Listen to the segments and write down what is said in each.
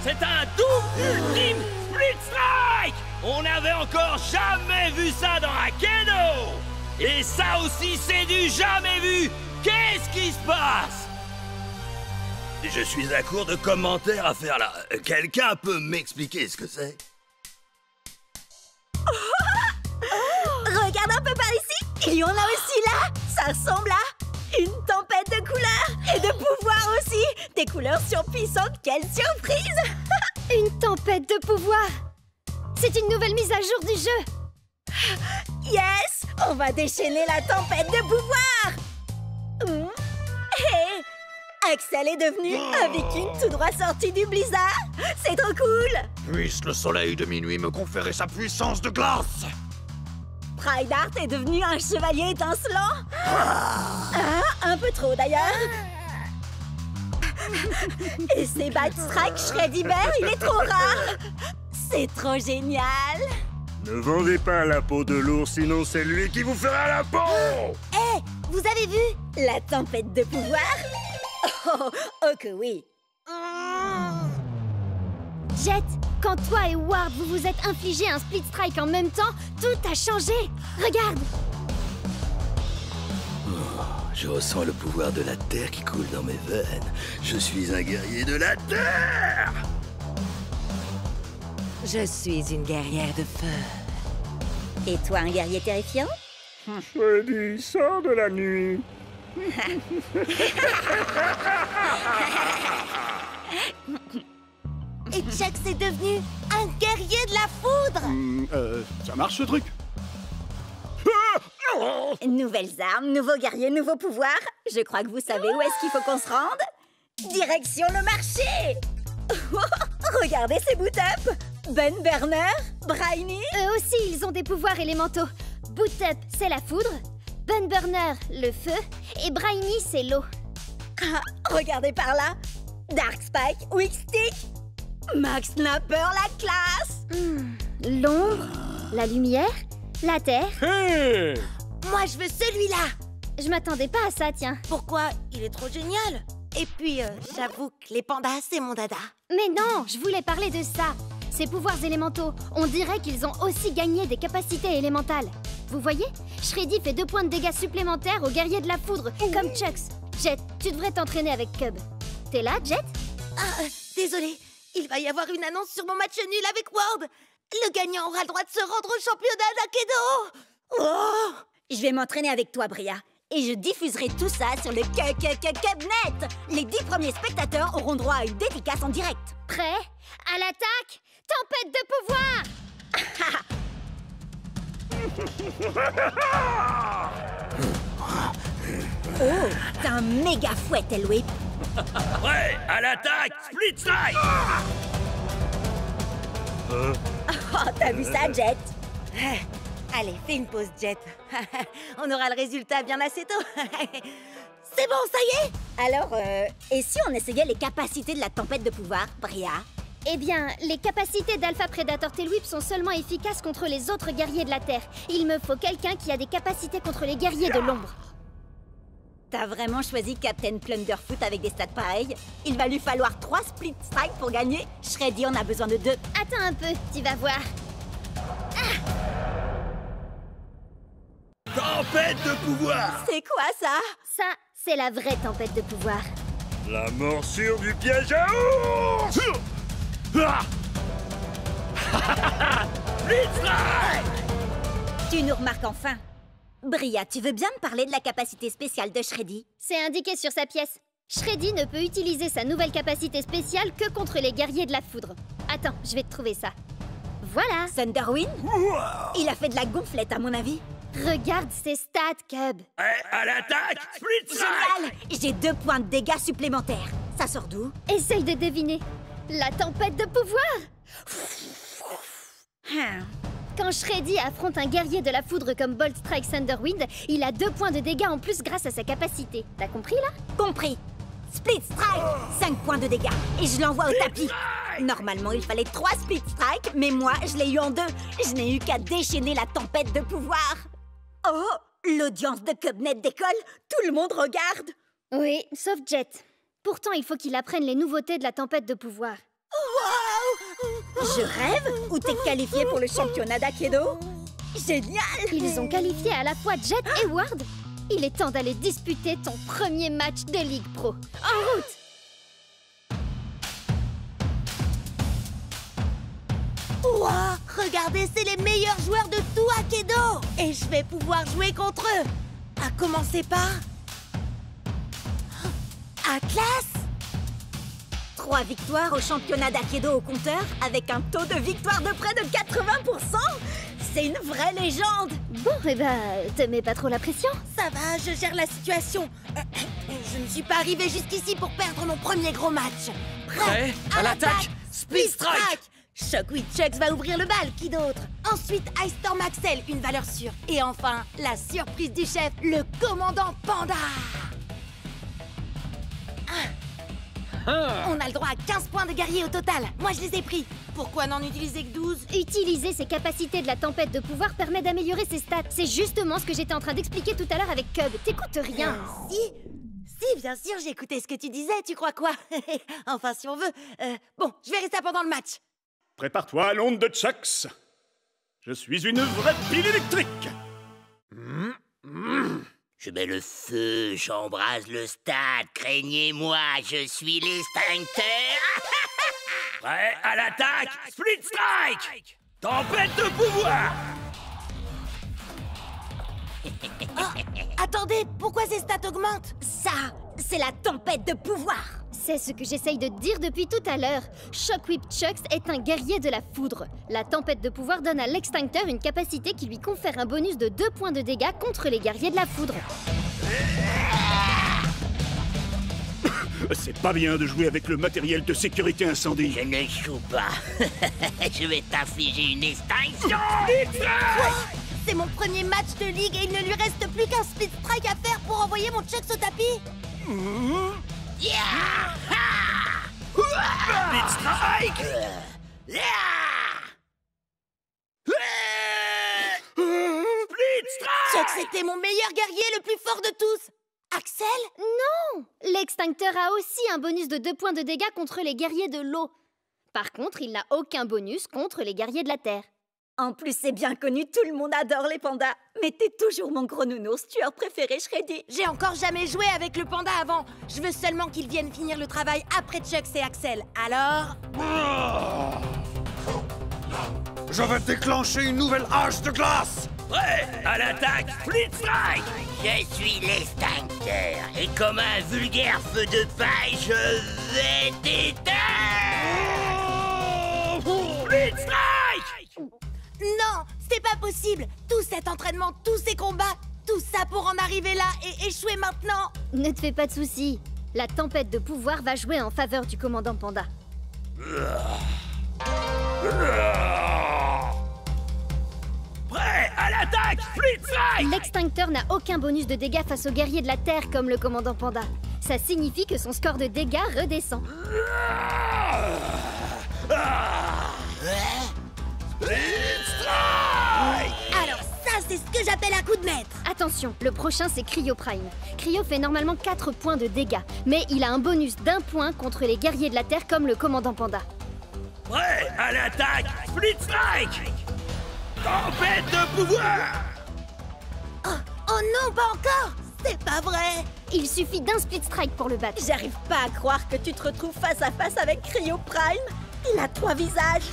C'est un double ultime Split Strike! On n'avait encore jamais vu ça dans un Keno! Et ça aussi, c'est du jamais vu! Qu'est-ce qui se passe? Je suis à court de commentaires à faire là. Quelqu'un peut m'expliquer ce que c'est? Regarde un peu par ici. Il y en a aussi là. Ça ressemble à une tempête de couleurs et de pouvoirs aussi. Des couleurs surpuissantes. Quelle surprise! Une tempête de pouvoir. C'est une nouvelle mise à jour du jeu. Yes! On va déchaîner la tempête de pouvoir. Hé! Axel est devenu un viking tout droit sorti du blizzard. C'est trop cool. Puisse le soleil de minuit me conférer sa puissance de glace. Prydart est devenu un chevalier étincelant. Un peu trop d'ailleurs. Et c'est Strike Shreddy Bear, il est trop rare. C'est trop génial. Ne vendez pas la peau de l'ours, sinon c'est lui qui vous fera la peau. Hé, vous avez vu la tempête de pouvoir? Oh que oui. Jet, quand toi et Ward vous vous êtes infligé un Split Strike en même temps, tout a changé. Regarde. Je ressens le pouvoir de la terre qui coule dans mes veines. Je suis un guerrier de la terre! Je suis une guerrière de feu. Et toi, un guerrier terrifiant? Shreddy, sors de la nuit. Et Jax est devenu un guerrier de la foudre. Ça marche ce truc? Nouvelles armes, nouveaux guerriers, nouveaux pouvoirs. Je crois que vous savez où est-ce qu'il faut qu'on se rende. Direction le marché. Regardez ces boot-up. Ben Burner, Briny. Eux aussi, ils ont des pouvoirs élémentaux. Boot Up, c'est la foudre. Bun Burner, le feu. Et Briny, c'est l'eau. Regardez par là. Dark Spike, Weak Stick. Max Snapper, la classe. L'ombre, la lumière, la terre. Hey! Moi, je veux celui-là. Je m'attendais pas à ça, tiens. Pourquoi? Il est trop génial. Et puis, j'avoue que les pandas, c'est mon dada. Mais non, je voulais parler de ça. Ces pouvoirs élémentaux, on dirait qu'ils ont aussi gagné des capacités élémentales. Vous voyez? Shreddy fait 2 points de dégâts supplémentaires aux guerriers de la foudre, comme Chucks. Jet, tu devrais t'entraîner avec Cub. T'es là, Jet? Désolée. Il va y avoir une annonce sur mon match nul avec Ward. Le gagnant aura le droit de se rendre au championnat d'Akedo. Oh! Je vais m'entraîner avec toi, Bria. Et je diffuserai tout ça sur le Cubnet. Les 10 premiers spectateurs auront droit à une dédicace en direct. Prêt? À l'attaque? Tempête de pouvoir! Oh, t'as un méga fouet, Elway. Ouais, à l'attaque! Split Strike! Oh, t'as vu ça, Jet? Allez, fais une pause, Jet. On aura le résultat bien assez tôt. C'est bon, ça y est? Alors, et si on essayait les capacités de la tempête de pouvoir, Bria? Eh bien, les capacités d'Alpha Predator Tailwhip sont seulement efficaces contre les autres guerriers de la Terre. Il me faut quelqu'un qui a des capacités contre les guerriers de l'ombre. T'as vraiment choisi Captain Plunderfoot avec des stats pareils? Il va lui falloir 3 Split Strike pour gagner. Shreddy en a besoin de 2. Attends un peu, tu vas voir. Tempête de pouvoir! C'est quoi ça? Ça, c'est la vraie tempête de pouvoir. La morsure du piège à ours! Split Strike! Tu nous remarques enfin. Bria, tu veux bien me parler de la capacité spéciale de Shreddy? C'est indiqué sur sa pièce. Shreddy ne peut utiliser sa nouvelle capacité spéciale que contre les guerriers de la foudre. Attends, je vais te trouver ça. Voilà. Thunderwind? Il a fait de la gonflette, à mon avis. Regarde ses stats, Cub. À l'attaque! Split Strike! Génial! J'ai 2 points de dégâts supplémentaires. Ça sort d'où? Essaye de deviner. La tempête de pouvoir! Quand Shreddy affronte un guerrier de la foudre comme Bolt Strike Thunderwind, il a 2 points de dégâts en plus grâce à sa capacité. T'as compris, là? Compris. Split Strike, 5 points de dégâts. Et je l'envoie au tapis. Normalement, il fallait 3 Split Strike, mais moi, je l'ai eu en 2. Je n'ai eu qu'à déchaîner la tempête de pouvoir. Oh, l'audience de Cubnet décolle. Tout le monde regarde. Oui, sauf Jet. Pourtant, il faut qu'il apprenne les nouveautés de la tempête de pouvoir. What? Je rêve? Ou t'es qualifié pour le championnat d'Akedo? Génial! Ils ont qualifié à la fois Jet et Ward. Il est temps d'aller disputer ton premier match de Ligue Pro. En route! Ouah! Regardez, c'est les meilleurs joueurs de tout Akedo! Et je vais pouvoir jouer contre eux! À commencer par... Atlas! 3 victoires au championnat d'Akedo au compteur, avec un taux de victoire de près de 80%! C'est une vraie légende! Bon, eh ben, te mets pas trop la pression? Ça va, je gère la situation. Je ne suis pas arrivée jusqu'ici pour perdre mon premier gros match. Prêt à l'attaque, Split Strike! Shockwave Chucks va ouvrir le bal, qui d'autre? Ensuite, Ice Storm Axel, une valeur sûre. Et enfin, la surprise du chef, le commandant Panda! On a le droit à 15 points de guerrier au total. Moi, je les ai pris. Pourquoi n'en utiliser que 12? Utiliser ses capacités de la tempête de pouvoir permet d'améliorer ses stats. C'est justement ce que j'étais en train d'expliquer tout à l'heure avec Cub. T'écoutes rien. Si, bien sûr, j'ai écouté ce que tu disais, tu crois quoi? Enfin, si on veut. Bon, je verrai ça pendant le match. Prépare-toi à l'onde de Chucks. Je suis une vraie pile électrique. Je mets le feu, j'embrase le stade, craignez-moi, je suis l'extincteur. Prêt à l'attaque, Split Strike! Tempête de pouvoir! Attendez, pourquoi ces stats augmentent? Ça, c'est la tempête de pouvoir. C'est ce que j'essaye de dire depuis tout à l'heure. Shockwave Chucks est un guerrier de la foudre. La tempête de pouvoir donne à l'extincteur une capacité qui lui confère un bonus de 2 points de dégâts contre les guerriers de la foudre. C'est pas bien de jouer avec le matériel de sécurité incendie. Je ne joue pas. Je vais t'infliger une extinction. C'est mon premier match de ligue et il ne lui reste plus qu'un Split Strike à faire pour envoyer mon Chucks au tapis. Split Strike! Split Strike! Chucks était mon meilleur guerrier, le plus fort de tous. Axel? Non! L'extincteur a aussi un bonus de 2 points de dégâts contre les guerriers de l'eau. Par contre, il n'a aucun bonus contre les guerriers de la terre. En plus, c'est bien connu, tout le monde adore les pandas. Mais t'es toujours mon gros nounours, tueur préféré, Shreddy. J'ai encore jamais joué avec le panda avant. Je veux seulement qu'il vienne finir le travail après Chucks et Axel. Alors... Je vais déclencher une nouvelle hache de glace. Prêt à l'attaque, Split Strike! Je suis l'extincteur, et comme un vulgaire feu de paille, je vais t'éteindre! Split Strike! Non, c'est pas possible. Tout cet entraînement, tous ces combats, tout ça pour en arriver là et échouer maintenant. Ne te fais pas de soucis. La tempête de pouvoir va jouer en faveur du commandant Panda. Prêt à l'attaque, Split Strike! L'extincteur n'a aucun bonus de dégâts face aux guerriers de la Terre comme le commandant Panda. Ça signifie que son score de dégâts redescend. Split Strike! Alors ça, c'est ce que j'appelle un coup de maître. Attention, le prochain c'est Cryo Prime. Cryo fait normalement 4 points de dégâts, mais il a un bonus d'1 point contre les guerriers de la Terre comme le commandant Panda. Prêt à l'attaque, Split Strike! Tempête de pouvoir! Oh non, pas encore. C'est pas vrai. Il suffit d'un Split Strike pour le battre. J'arrive pas à croire que tu te retrouves face à face avec Cryo Prime. Il a 3 visages.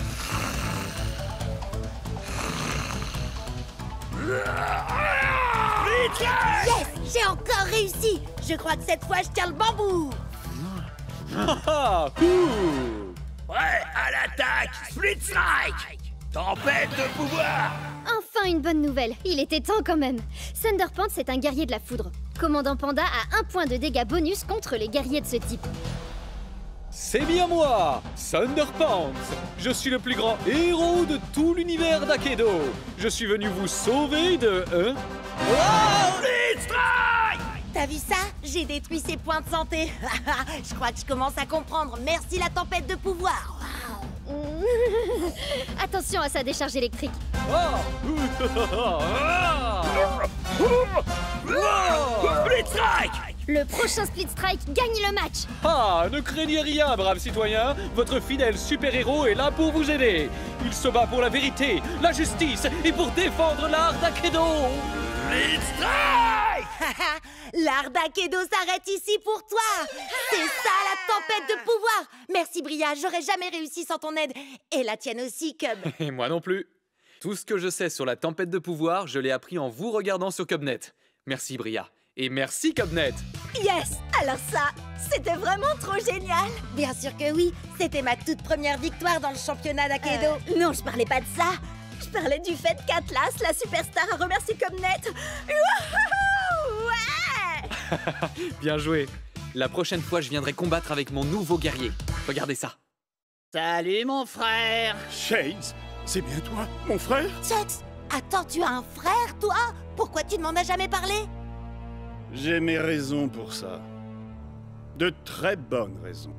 Yes, j'ai encore réussi. Je crois que cette fois, je tiens le bambou. Prêt à l'attaque, Split Strike! Tempête de pouvoir! Enfin une bonne nouvelle, il était temps quand même. Thunderpants est un guerrier de la foudre. Commandant Panda a 1 point de dégâts bonus contre les guerriers de ce type. C'est bien moi, Thunderpants. Je suis le plus grand héros de tout l'univers d'Akedo. Je suis venu vous sauver de... Split Strike! T'as vu ça? J'ai détruit ses points de santé. Je crois que je commence à comprendre. Merci la tempête de pouvoir. Attention à sa décharge électrique. Split Strike! Le prochain Split Strike gagne le match. Ah, ne craignez rien, braves citoyens. Votre fidèle super-héros est là pour vous aider. Il se bat pour la vérité, la justice et pour défendre l'art d'Akedo. Split Strike! L'art d'Akedo s'arrête ici pour toi. C'est ça la tempête de pouvoir. Merci Bria, j'aurais jamais réussi sans ton aide. Et la tienne aussi, Cub. Et moi non plus. Tout ce que je sais sur la tempête de pouvoir, je l'ai appris en vous regardant sur Cubnet. Merci Bria. Et merci Cubnet. Yes! Alors ça, c'était vraiment trop génial. Bien sûr que oui. C'était ma toute première victoire dans le championnat d'Akedo. Non, je parlais pas de ça. Je parlais du fait qu'Atlas, la superstar, a remercié Cubnet. Wouhou! Ouais! Bien joué. La prochaine fois, je viendrai combattre avec mon nouveau guerrier. Regardez ça. Salut mon frère! Shades, c'est bien toi, mon frère? Chucks, attends, tu as un frère, toi? Pourquoi tu ne m'en as jamais parlé? J'ai mes raisons pour ça. De très bonnes raisons.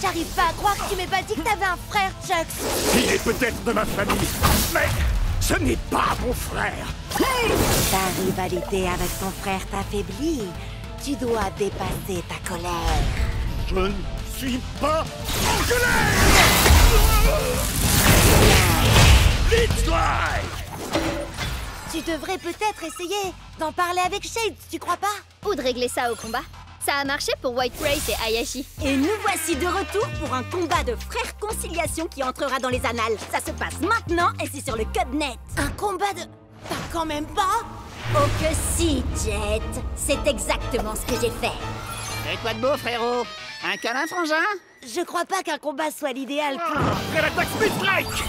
J'arrive pas à croire que tu m'aies pas dit que t'avais un frère, Chucks. Il est peut-être de ma famille, mais ce n'est pas mon frère. Ta rivalité avec ton frère t'affaiblit. Tu dois dépasser ta colère. Je ne suis pas en colère. Split Strike! Tu devrais peut-être essayer d'en parler avec Shades, tu crois pas? Ou de régler ça au combat. Ça a marché pour White Race et Hayashi. Et nous voici de retour pour un combat de frères conciliation qui entrera dans les annales. Ça se passe maintenant et c'est sur le Cubnet. Un combat de... Pas quand même pas? Oh que si, Jet. C'est exactement ce que j'ai fait. Et quoi de beau, frérot? Un câlin, frangin? Je crois pas qu'un combat soit l'idéal pour... Après l'attaque Split Strike.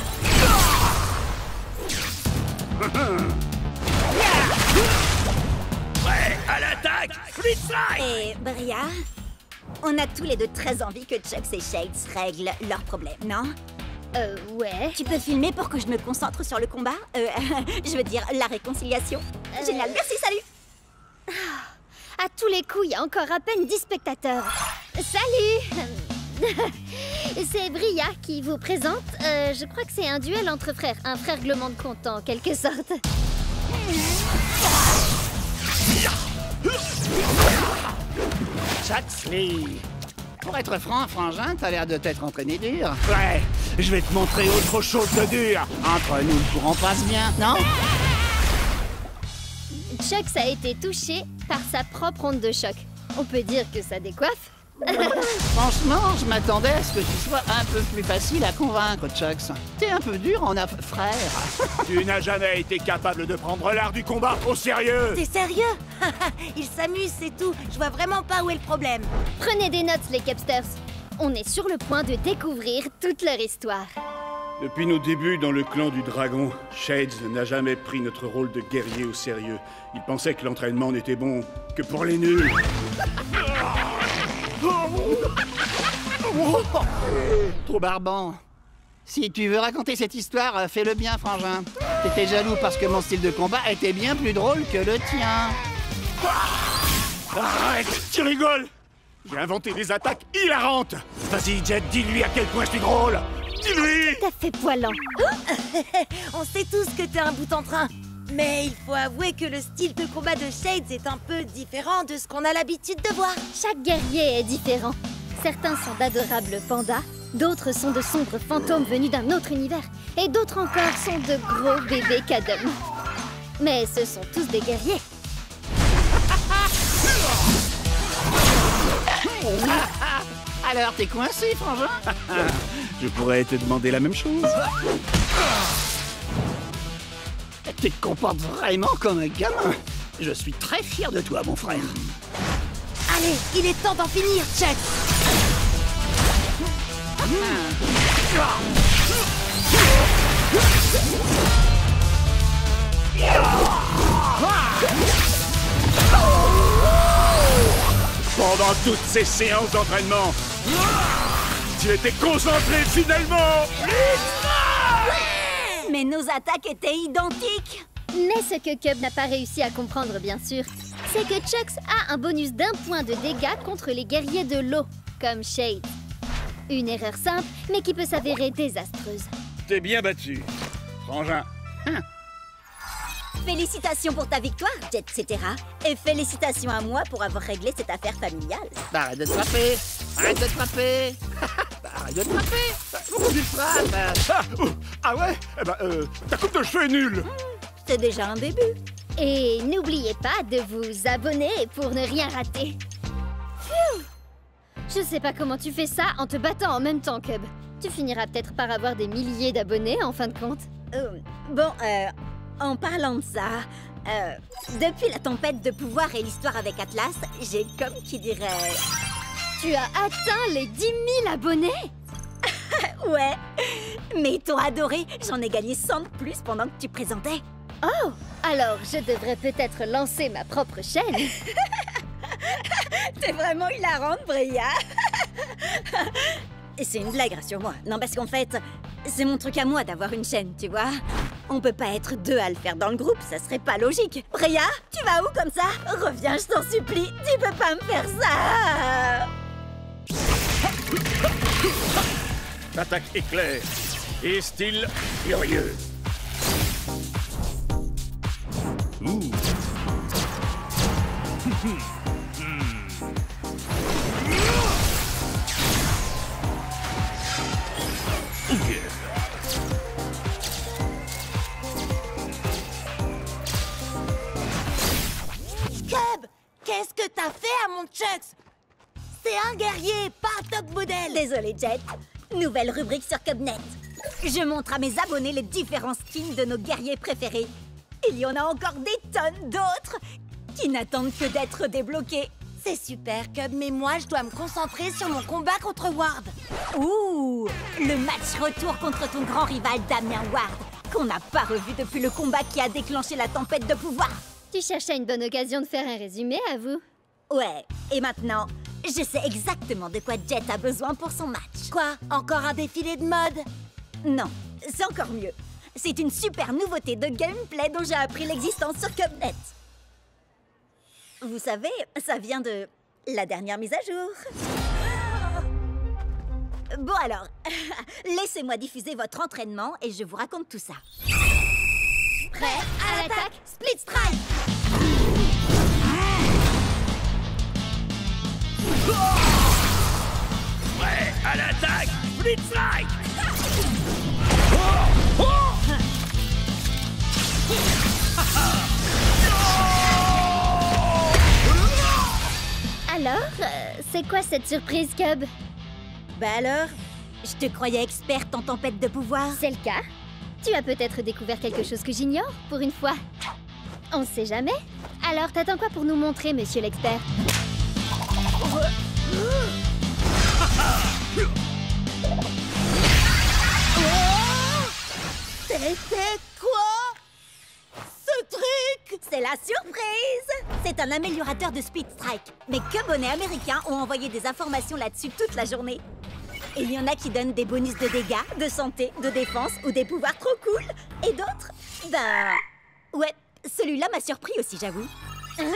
Prêt à l'attaque! Split Strike! Et Bria, on a tous les deux très envie que Chucks et Shades règlent leurs problèmes, non? Ouais. Tu peux filmer pour que je me concentre sur le combat? Je veux dire, la réconciliation. Génial, merci, salut! À tous les coups, il y a encore à peine 10 spectateurs. Salut! C'est Bria qui vous présente. Je crois que c'est un duel entre frères. Un frère glement de compte, en quelque sorte. Chucksley! Pour être franc, frangin, t'as l'air de t'être entraîné dur. Ouais, je vais te montrer autre chose de dur. Entre nous, le courant passe bien, non? Chucks a été touché par sa propre onde de choc. On peut dire que ça décoiffe. Franchement, je m'attendais à ce que tu sois un peu plus facile à convaincre, Chucks. T'es un peu dur en frère. Tu n'as jamais été capable de prendre l'art du combat au sérieux. T'es sérieux? Il s'amuse, c'est tout. Je vois vraiment pas où est le problème. Prenez des notes, les Cubsters. On est sur le point de découvrir toute leur histoire. Depuis nos débuts dans le clan du dragon, Shades n'a jamais pris notre rôle de guerrier au sérieux. Il pensait que l'entraînement n'était bon que pour les nuls. Trop barbant. Si tu veux raconter cette histoire, fais-le bien, frangin. T'étais jaloux parce que mon style de combat était bien plus drôle que le tien. Arrête, tu rigoles. J'ai inventé des attaques hilarantes. Vas-y, Jet, dis-lui à quel point je suis drôle. Dis-lui. T'as fait poilant. On sait tous que t'es un bout en train. Mais il faut avouer que le style de combat de Shades est un peu différent de ce qu'on a l'habitude de voir. Chaque guerrier est différent. Certains sont d'adorables pandas, d'autres sont de sombres fantômes venus d'un autre univers, et d'autres encore sont de gros bébés cadums. Mais ce sont tous des guerriers. Alors, t'es coincé, frangin? Je pourrais te demander la même chose. Tu te comportes vraiment comme un gamin. Je suis très fier de toi, mon frère. Allez, il est temps d'en finir, Chuck. Pendant toutes ces séances d'entraînement, tu étais concentré finalement. Mais nos attaques étaient identiques. Mais ce que Cub n'a pas réussi à comprendre, bien sûr, c'est que Chucks a un bonus d'1 point de dégâts contre les guerriers de l'eau, comme Shade. Une erreur simple, mais qui peut s'avérer désastreuse. T'es bien battu, frangin. Félicitations pour ta victoire, Jet Cetera. Et félicitations à moi pour avoir réglé cette affaire familiale. Arrête de te frapper. Arrête de te frapper. Arrête de te frapper. Pourquoi tu te frappes? Ah ouais? Eh ben, ta coupe de cheveux est nulle. C'est déjà un début. Et n'oubliez pas de vous abonner pour ne rien rater. Phew! Je sais pas comment tu fais ça en te battant en même temps, Cub. Tu finiras peut-être par avoir des milliers d'abonnés en fin de compte. En parlant de ça, depuis la tempête de pouvoir et l'histoire avec Atlas, j'ai comme qui dirait... Tu as atteint les 10 000 abonnés? Ouais, mais ils t'ont adoré, j'en ai gagné 100 de plus pendant que tu présentais. Oh, alors je devrais peut-être lancer ma propre chaîne. T'es vraiment hilarante, Bria. Et c'est une blague, rassure-moi. Non, parce qu'en fait, c'est mon truc à moi d'avoir une chaîne, tu vois. On peut pas être deux à le faire dans le groupe, ça serait pas logique. Bria, tu vas où comme ça? Reviens, je t'en supplie, tu peux pas me faire ça. Attaque éclair et style furieux. Ouh. Cub, qu'est-ce que t'as fait à mon Chucks? C'est un guerrier, pas un top modèle. Désolé, Jet. Nouvelle rubrique sur Cubnet. Je montre à mes abonnés les différents skins de nos guerriers préférés. Il y en a encore des tonnes d'autres qui n'attendent que d'être débloqués. C'est super, Cub, mais moi, je dois me concentrer sur mon combat contre Ward. Ouh, le match retour contre ton grand rival Damien Ward, qu'on n'a pas revu depuis le combat qui a déclenché la tempête de pouvoir. Tu cherchais une bonne occasion de faire un résumé, à vous? Ouais, et maintenant, je sais exactement de quoi Jet a besoin pour son match. Quoi? Encore un défilé de mode? Non, c'est encore mieux. C'est une super nouveauté de gameplay dont j'ai appris l'existence sur Cubnet. Vous savez, ça vient de la dernière mise à jour. Bon alors, laissez-moi diffuser votre entraînement et je vous raconte tout ça. Prêt à l'attaque, Split Strike! Prêt à l'attaque, Split Strike! Alors, c'est quoi cette surprise, Cub? Bah alors, je te croyais experte en tempête de pouvoir. C'est le cas? Tu as peut-être découvert quelque chose que j'ignore, pour une fois. On sait jamais. Alors, t'attends quoi pour nous montrer, monsieur l'expert? C'était quoi? Ce truc? C'est la surprise! C'est un améliorateur de Speed Strike. Mes Cubonnets américains ont envoyé des informations là-dessus toute la journée. Et il y en a qui donnent des bonus de dégâts, de santé, de défense ou des pouvoirs trop cool. Et d'autres, ben... Ouais, celui-là m'a surpris aussi, j'avoue. Hein?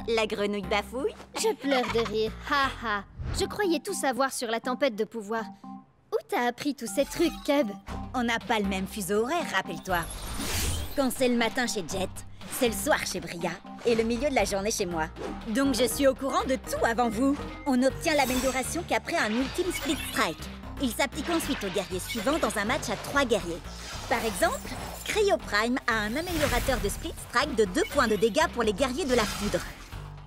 La grenouille bafouille. Je pleure de rire. Ha ha. Je croyais tout savoir sur la tempête de pouvoir. Où t'as appris tous ces trucs, Cub? On n'a pas le même fuseau horaire, rappelle-toi. Quand c'est le matin chez Jet, c'est le soir chez Bria et le milieu de la journée chez moi. Donc je suis au courant de tout avant vous. On obtient l'amélioration qu'après un ultime Split Strike. Il s'applique ensuite aux guerriers suivants dans un match à 3 guerriers. Par exemple, Cryo Prime a un améliorateur de Split Strike de 2 points de dégâts pour les guerriers de la foudre.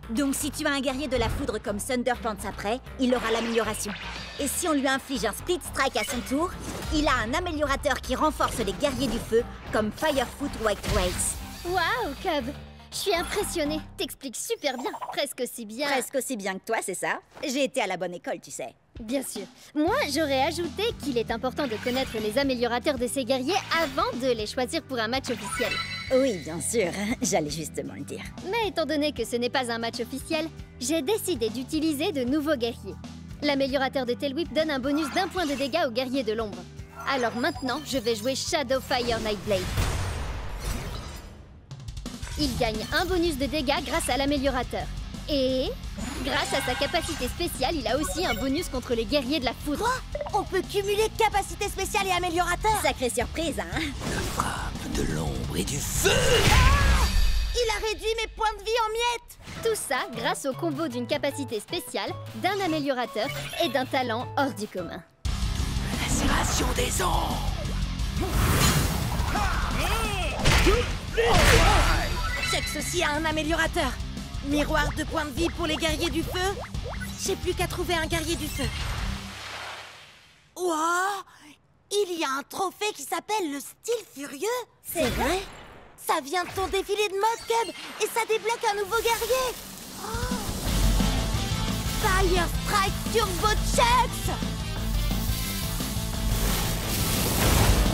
Donc si tu as un guerrier de la foudre comme Thunderpants après, il aura l'amélioration. Et si on lui inflige un Split Strike à son tour, il a un améliorateur qui renforce les guerriers du feu comme Firefoot White Race. Waouh, Cub! Je suis impressionnée. T'expliques super bien. Presque aussi bien. Presque aussi bien que toi, c'est ça? J'ai été à la bonne école, tu sais. Bien sûr. Moi, j'aurais ajouté qu'il est important de connaître les améliorateurs de ces guerriers avant de les choisir pour un match officiel. Oui, bien sûr. J'allais justement le dire. Mais étant donné que ce n'est pas un match officiel, j'ai décidé d'utiliser de nouveaux guerriers. L'améliorateur de Tailwhip donne un bonus d'1 point de dégâts aux guerriers de l'ombre. Alors maintenant, je vais jouer Shadowfire Nightblade. Il gagne un bonus de dégâts grâce à l'améliorateur. Et, grâce à sa capacité spéciale, il a aussi un bonus contre les guerriers de la foudre. Quoi? On peut cumuler capacité spéciale et améliorateur? Sacrée surprise, hein? de l'ombre et du feu. Il a réduit mes points de vie en miettes. Tout ça grâce au combo d'une capacité spéciale, d'un améliorateur et d'un talent hors du commun. Lacération des ombres. Chex aussi a un améliorateur. Miroir de points de vie pour les guerriers du feu. J'ai plus qu'à trouver un guerrier du feu. Wow! Il y a un trophée qui s'appelle le style furieux. C'est vrai? Ça vient de ton défilé de mode, Cub, et ça débloque un nouveau guerrier. Oh. Fire Strike Turbo Chex.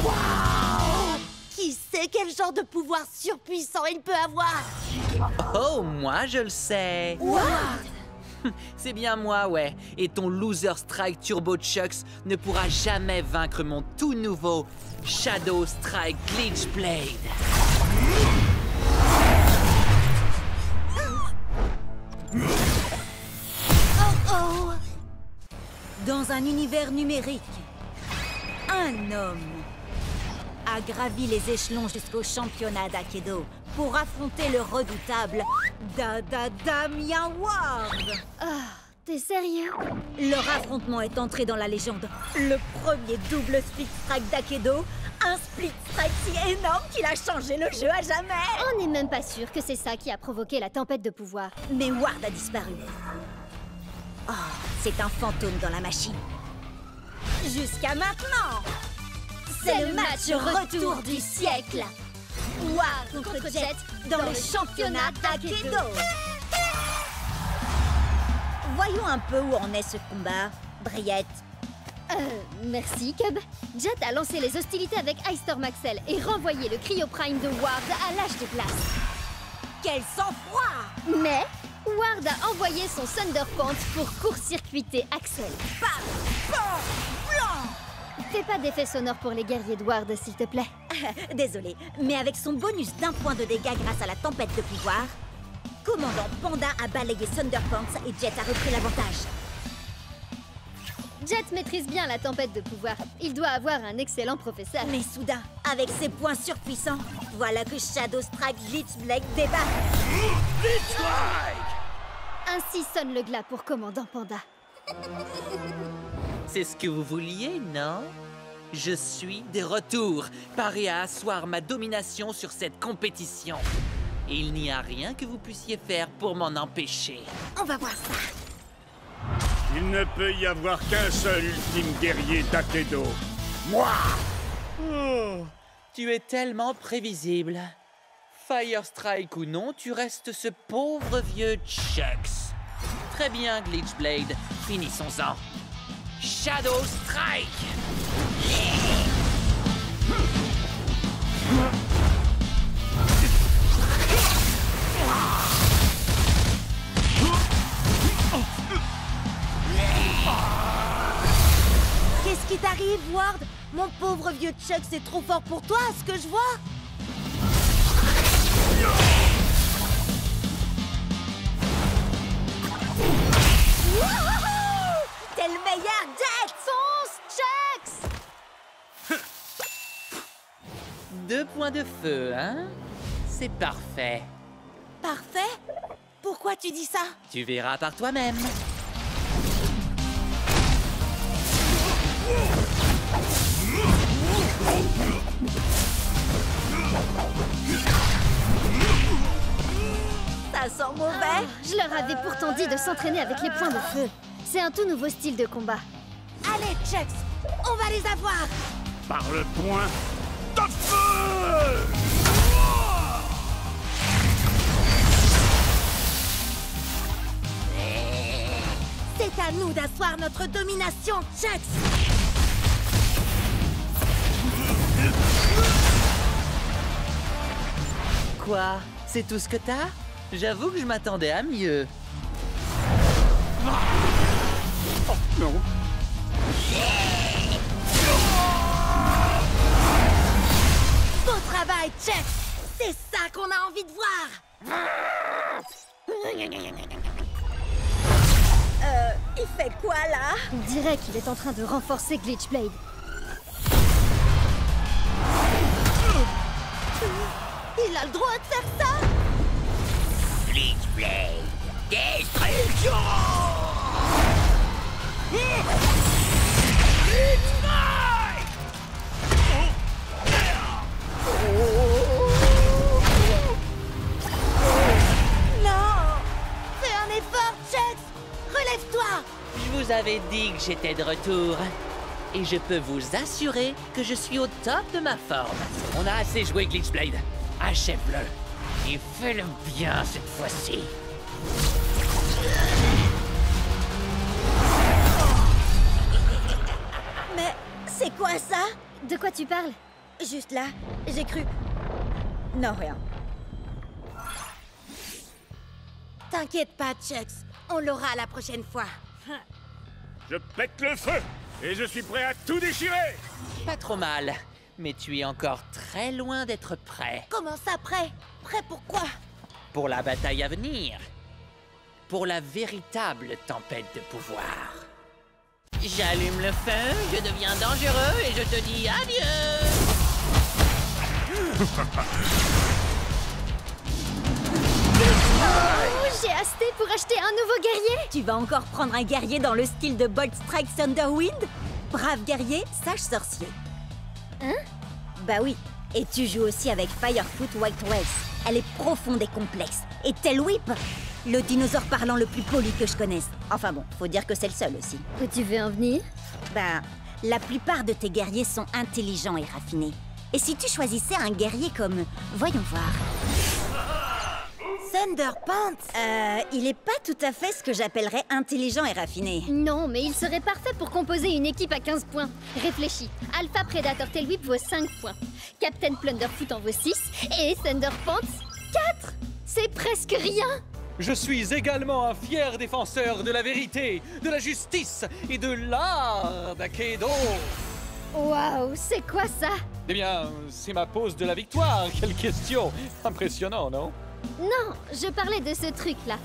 Wow! Qui sait quel genre de pouvoir surpuissant il peut avoir? Oh, moi je le sais. What? C'est bien moi, ouais. Et ton Loser Strike Turbo Chucks ne pourra jamais vaincre mon tout nouveau Shadow Strike Glitch Blade. Oh oh! Dans un univers numérique, un homme a gravi les échelons jusqu'au championnat d'Akedo pour affronter le redoutable Damien Ward. Ah, t'es sérieux? Leur affrontement est entré dans la légende. Le premier double split strike d'Akedo, un split strike si énorme qu'il a changé le jeu à jamais. On n'est même pas sûr que c'est ça qui a provoqué la tempête de pouvoir. Mais Ward a disparu. Oh, c'est un fantôme dans la machine. Jusqu'à maintenant. C'est le match retour du siècle. Ward contre Jet dans le championnat d'Akedo. Voyons un peu où en est ce combat, Briette. Merci, Cub. Jet a lancé les hostilités avec Ice Storm Axel et renvoyé le Cryo Prime de Ward à l'âge de glace. Quel sang-froid! Mais Ward a envoyé son Thunder Pants pour court-circuiter Axel. Bam! Bam! Blanc! Fais pas d'effet sonore pour les guerriers de Ward, s'il te plaît. Désolé, mais avec son bonus d'1 point de dégâts grâce à la tempête de pouvoir, Commandant Panda a balayé Thunderpants et Jet a repris l'avantage. Jet maîtrise bien la tempête de pouvoir. Il doit avoir un excellent professeur. Mais soudain, avec ses points surpuissants, voilà que Shadow Strike Glitch Blade débarque. Glitch Strike! Ainsi sonne le glas pour Commandant Panda. C'est ce que vous vouliez, non? Je suis de retour, paré à asseoir ma domination sur cette compétition. Et il n'y a rien que vous puissiez faire pour m'en empêcher. On va voir ça. Il ne peut y avoir qu'un seul ultime guerrier d'Akedo. Moi! Oh, tu es tellement prévisible. Fire Strike ou non, tu restes ce pauvre vieux Chucks. Très bien, Glitch Blade. Finissons-en. Shadow Strike! Qu'est-ce qui t'arrive, Ward? Mon pauvre vieux Chuck, c'est trop fort pour toi, ce que je vois. Wouhou! T'es le meilleur, Jet! Fonce, Chucks! 2 points de feu, hein? C'est parfait. Parfait? Pourquoi tu dis ça? Tu verras par toi-même. Ça sent mauvais. Ah, je leur avais pourtant dit de s'entraîner avec les points de feu. C'est un tout nouveau style de combat. Allez, Chucks, on va les avoir. Par le point de feu! C'est à nous d'asseoir notre domination, Chucks. Quoi? C'est tout ce que t'as? J'avoue que je m'attendais à mieux. Oh, non. Beau travail, Chucks. C'est ça qu'on a envie de voir. Il fait quoi, là? On dirait qu'il est en train de renforcer Glitch Blade. Il a le droit de faire ça? Glitchblade, destruction! Non! Fais un effort, Chucks! Relève-toi! Je vous avais dit que j'étais de retour. Et je peux vous assurer que je suis au top de ma forme. On a assez joué, Glitchblade. Achève-le. Et fais-le bien cette fois-ci. Mais c'est quoi ça? De quoi tu parles? Juste là, j'ai cru... Non, rien. T'inquiète pas, Chucks. On l'aura la prochaine fois. Je pète le feu et je suis prêt à tout déchirer. Pas trop mal. Mais tu es encore très loin d'être prêt. Comment ça, prêt? Prêt pour quoi? Pour la bataille à venir. Pour la véritable tempête de pouvoir. J'allume le feu, je deviens dangereux et je te dis adieu. Oh, j'ai hasté pour acheter un nouveau guerrier. Tu vas encore prendre un guerrier dans le style de Bolt Strike Thunderwind? Brave guerrier, sage sorcier. Hein? Bah oui. Et tu joues aussi avec Firefoot White Wells. Elle est profonde et complexe. Et Tail Whip, le dinosaure parlant le plus poli que je connaisse. Enfin bon, faut dire que c'est le seul aussi. Où tu veux en venir? Bah, la plupart de tes guerriers sont intelligents et raffinés. Et si tu choisissais un guerrier comme... Voyons voir. Thunderpants. Il est pas tout à fait ce que j'appellerais intelligent et raffiné. Non, mais il serait parfait pour composer une équipe à 15 points. Réfléchis. Alpha Predator Tail Whip vaut 5 points. Captain Plunderfoot en vaut 6. Et Thunderpants, 4. C'est presque rien. Je suis également un fier défenseur de la vérité, de la justice et de l'art d'Akedo. Waouh, c'est quoi ça? Eh bien, c'est ma pose de la victoire. Quelle question! Impressionnant, non? Non, je parlais de ce truc-là.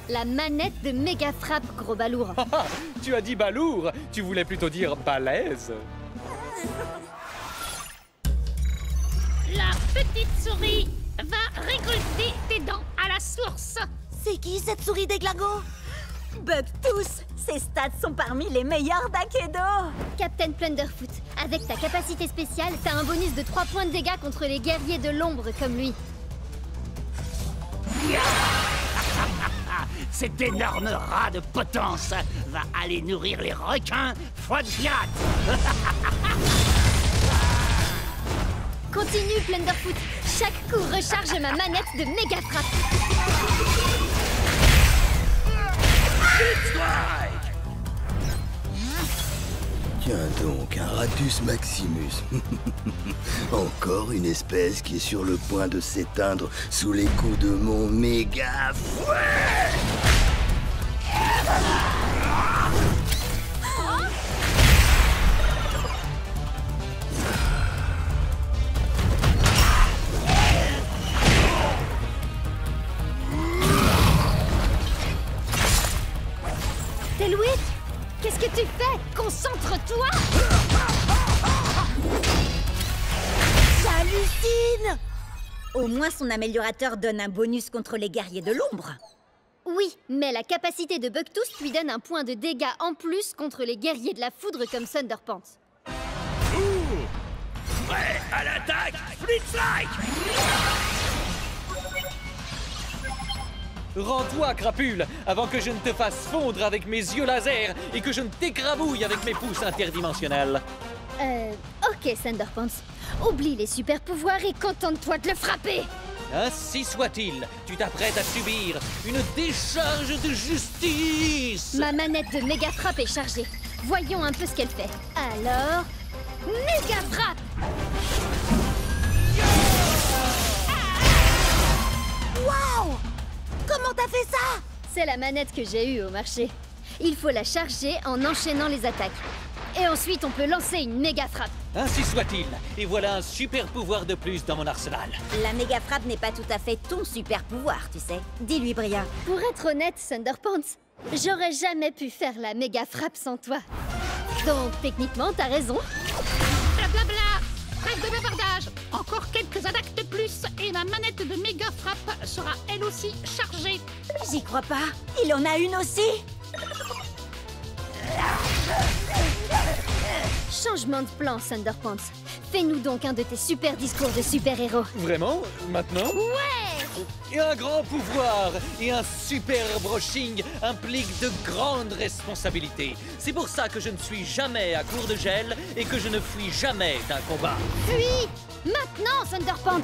La manette de méga frappe, gros balourd. Ah, tu as dit balourd. Tu voulais plutôt dire balèze. La petite souris va récolter tes dents à la source. C'est qui cette souris déglingo? Bugtooth. Ses stats sont parmi les meilleurs d'Akedo. Captain Plunderfoot, avec ta capacité spéciale, t'as un bonus de 3 points de dégâts contre les guerriers de l'ombre comme lui. Cet énorme rat de potence va aller nourrir les requins foie de pirate. Continue, Plunderfoot. Chaque coup recharge ma manette de méga frappe. Tiens donc, un Ratus Maximus. Encore une espèce qui est sur le point de s'éteindre sous les coups de mon méga fouet. Tail Whip, qu'est-ce que tu fais? Concentre-toi! J'hallucine! Au moins son améliorateur donne un bonus contre les guerriers de l'ombre. Oui, mais la capacité de Bugtooth lui donne un point de dégâts en plus contre les guerriers de la foudre comme Thunderpants. Prêt à l'attaque, Flitzlike! Rends-toi, crapule, avant que je ne te fasse fondre avec mes yeux laser et que je ne t'écrabouille avec mes pouces interdimensionnels. Ok, Thunderpants. Oublie les super pouvoirs et contente-toi de le frapper! Ainsi soit-il, tu t'apprêtes à subir une décharge de justice. Ma manette de méga frappe est chargée. Voyons un peu ce qu'elle fait. Alors... méga frappe! Waouh! Comment t'as fait ça? C'est la manette que j'ai eue au marché. Il faut la charger en enchaînant les attaques. Et ensuite, on peut lancer une méga frappe. Ainsi soit-il, et voilà un super pouvoir de plus dans mon arsenal. La méga frappe n'est pas tout à fait ton super pouvoir, tu sais. Dis-lui, Bria. Pour être honnête, Thunderpants, j'aurais jamais pu faire la méga frappe sans toi. Donc, techniquement, t'as raison. Blablabla. Trêve de bavardage. Encore quelques attaques de plus plus et ma manette de méga frappe sera elle aussi chargée. J'y crois pas. Il en a une aussi. Changement de plan, Thunderpants. Fais-nous donc un de tes super discours de super-héros. Vraiment? Maintenant? Ouais! Et un grand pouvoir et un super brushing impliquent de grandes responsabilités. C'est pour ça que je ne suis jamais à court de gel et que je ne fuis jamais d'un combat. Fuis! Maintenant, Thunderpants!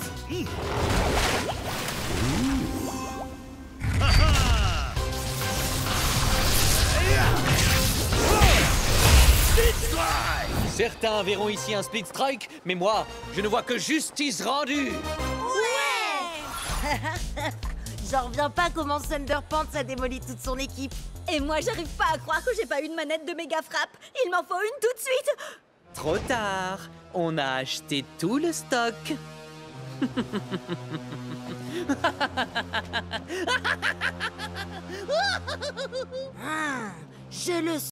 Certains verront ici un split strike, mais moi, je ne vois que justice rendue. Ouais. J'en reviens pas comment Thunderpants a démoli toute son équipe. Et moi, j'arrive pas à croire que j'ai pas une manette de méga frappe. Il m'en faut une tout de suite. Trop tard. On a acheté tout le stock. Je le